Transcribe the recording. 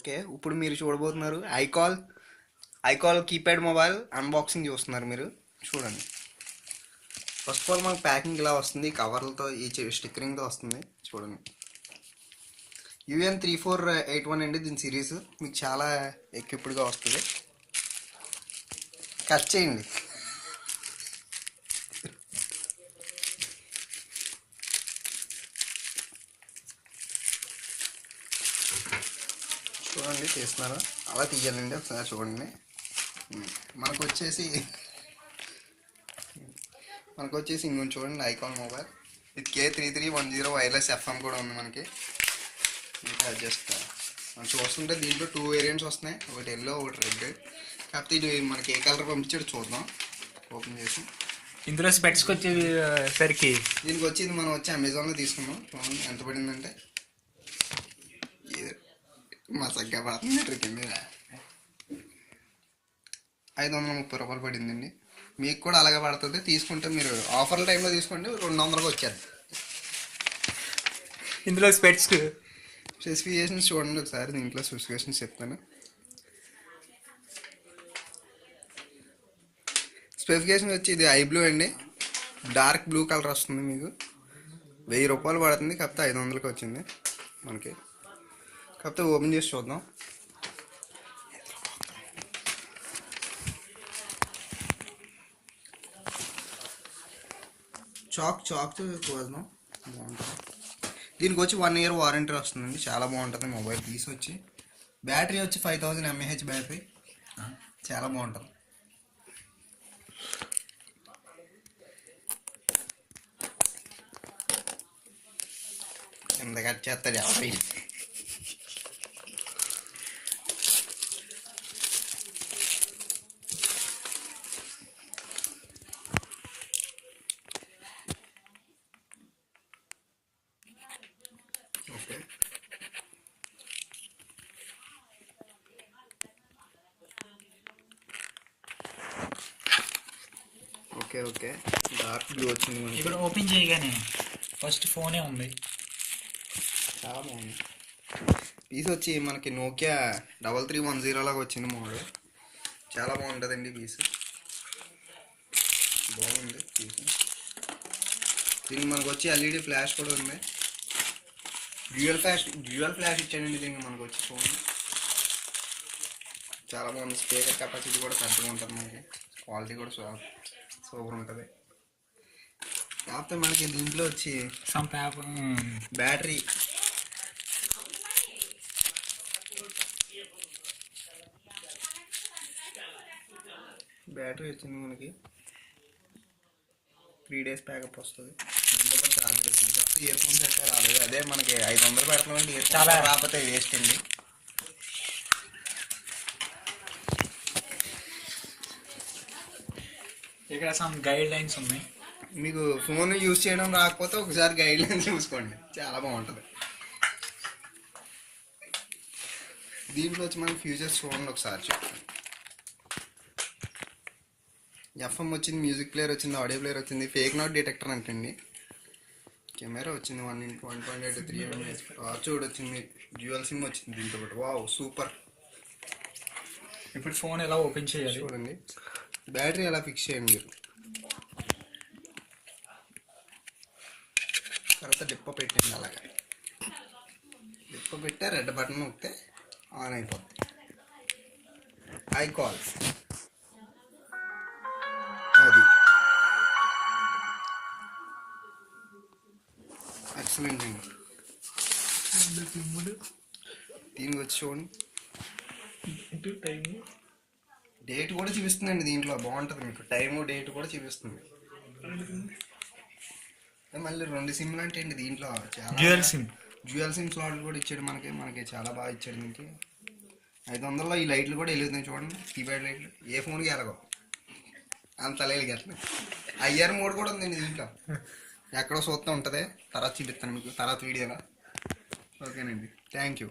Okay, ఇప్పుడు మీరు చూడబోతున్నారు ఐకాల్ కీప్యాడ్ మొబైల్ అన్బాక్సింగ్ చూస్తున్నారు మీరు. చూడండి, ఫస్ట్ ఆఫ్ ఆల్ మనకు ప్యాకింగ్ ఇలా వస్తుంది, కవర్లతో ఈ స్టిక్కరింగ్తో వస్తుంది. చూడండి, UN3481 అండి దీని సిరీస్. మీకు చాలా ఎక్విప్డ్గా వస్తుంది. కట్ చేయండి. చూడండి, తీస్తున్నారు. అలా తీయాలండి, ఒకసారి చూడండి. మనకు వచ్చేసి ఇంకొంచెం చూడండి, ఐకాన్ మొబైల్. ఇది K3310 వైర్లెస్ FM కూడా ఉంది మనకి. ఇంకా జస్ట్ మనం చూస్తుంటే దీంట్లో 2 వేరియంట్స్ వస్తున్నాయి, ఒకటి ఎల్లో ఒకటి రెడ్. కాకపోతే ఇది మనకి ఏ కలర్ పంపించాడు చూద్దాం ఓపెన్ చేసి. ఇందులో స్పెట్స్ వచ్చేసరికి దీనికి వచ్చి ఇది మనం వచ్చి అమెజాన్లో తీసుకున్నాం. చూడండి ఎంత పడిందంటే మసగ్గా పడుతుంది, కింద 530 రూపాయలు పడిందండి. మీకు కూడా అలాగే పడుతుంది. తీసుకుంటే మీరు ఆఫర్ల టైంలో తీసుకోండి, 200కి వచ్చేది. ఇందులో స్పెసిఫికేషన్స్ చూడండి ఒకసారి. దీంట్లో స్పెసిఫికేషన్స్ చెప్తాను. స్పెసిఫికేషన్ వచ్చి ఇది ఐ బ్లూ అండి, డార్క్ బ్లూ కలర్ వస్తుంది. మీకు 1000 రూపాయలు పడుతుంది, కాకపోతే 500కి వచ్చింది మనకి. కాకపోతే ఓపెన్ చేసి చూద్దాం. చాక్ చూద్దాం. బాగుంటుంది. దీనికి వచ్చి 1 ఇయర్ వారంటీ వస్తుందండి. చాలా బాగుంటుంది మొబైల్ పీస్. వచ్చి బ్యాటరీ వచ్చి 5000 mAh బ్యాటరీ. చాలా బాగుంటుంది. ఎంత కట్ చేస్తాడు ఎవరి. ఓకే డార్క్ బ్లూ వచ్చింది మనకి. ఇక్కడ ఓపెన్ చేయగానే ఫస్ట్ ఫోనే ఉంది. చాలా బాగుంది పీస్. వచ్చి మనకి నోకియా 3310 లాగా వచ్చింది మోడల్. చాలా బాగుంటుందండి పీస్. బాగుంది పీస్. దీనికి మనకు వచ్చి LED ఫ్లాష్ కూడా ఉంది. డ్యూయల్ ఫ్లాష్ ఇచ్చాడండి దీనికి మనకు వచ్చి ఫోన్. చాలా బాగుంది. స్పీకర్ కెపాసిటీ కూడా పెద్దగా ఉంటుంది మనకి. క్వాలిటీ కూడా సూపర్ ఉంటుంది. కాకపోతే మనకి దీంట్లో వచ్చి బ్యాటరీ వచ్చింది మనకి. 3 days ప్యాకప్ వస్తుంది. దాంతో ఛార్జ్ వచ్చింది. కాకపోతే ఇయర్ ఫోన్స్ అయితే రాలేదు. అదే మనకి 500 పెడుతున్నామండి. ఇయర్ చాలా రాకపోతే వేస్ట్ అండి. ఇక్కడ సమ్ గైడ్ లైన్స్ ఉన్నాయి. మీకు ఫోన్ యూజ్ చేయడం రాకపోతే ఒకసారి గైడ్ లైన్స్ చూసుకోండి, చాలా బాగుంటుంది. దీంట్లో వచ్చి మనకి ఫ్యూచర్స్ చూడండి ఒకసారి. చెప్పండి, FM వచ్చింది, మ్యూజిక్ ప్లేయర్ వచ్చింది, ఆడియో ప్లేయర్ వచ్చింది, ఫేక్ నాట్ డిటెక్టర్ అంటండి. కెమెరా వచ్చింది 1.8 3 mm. టార్చ్ కూడా వచ్చింది. డ్యూయల్ సిమ్ వచ్చింది దీంతో పాటు. Wow super. ఇప్పుడు ఫోన్ ఎలా ఓపెన్ చేయాలి చూడండి. బ్యాటరీ ఎలా ఫిక్స్ చేయండి మీరు. తర్వాత డిప్ప పెట్టండి. అలాగే డిప్ప పెట్టే రెడ్ బటన్ నొక్కితే ఆన్ అయిపోతుంది. ఐకాల్ అది ఎక్సలెంట్ అండి. దీనికి వచ్చి చూడండి, డేట్ కూడా చూపిస్తుందండి దీంట్లో. బాగుంటుంది, మీకు టైము డేట్ కూడా చూపిస్తుంది. మళ్ళీ 2 సిమ్లు అంటే అండి దీంట్లో. డ్యూయల్ సిమ్ స్లాట్లు కూడా ఇచ్చాడు మనకి చాలా బాగా ఇచ్చాడు. దీనికి 500లో ఈ లైట్లు కూడా వెలుగుతాయి చూడండి, కీప్యాడ్ లైట్లు. ఏ ఫోన్కి ఎలాగో అంత లైట్కి వెళ్తున్నాయి. IR మోడ్ కూడా ఉందండి దీంట్లో. ఎక్కడో చూస్తూ ఉంటుంది. తర్వాత చూపిస్తాను మీకు తర్వాత వీడియోలో. ఓకేనండి, థ్యాంక్ యూ.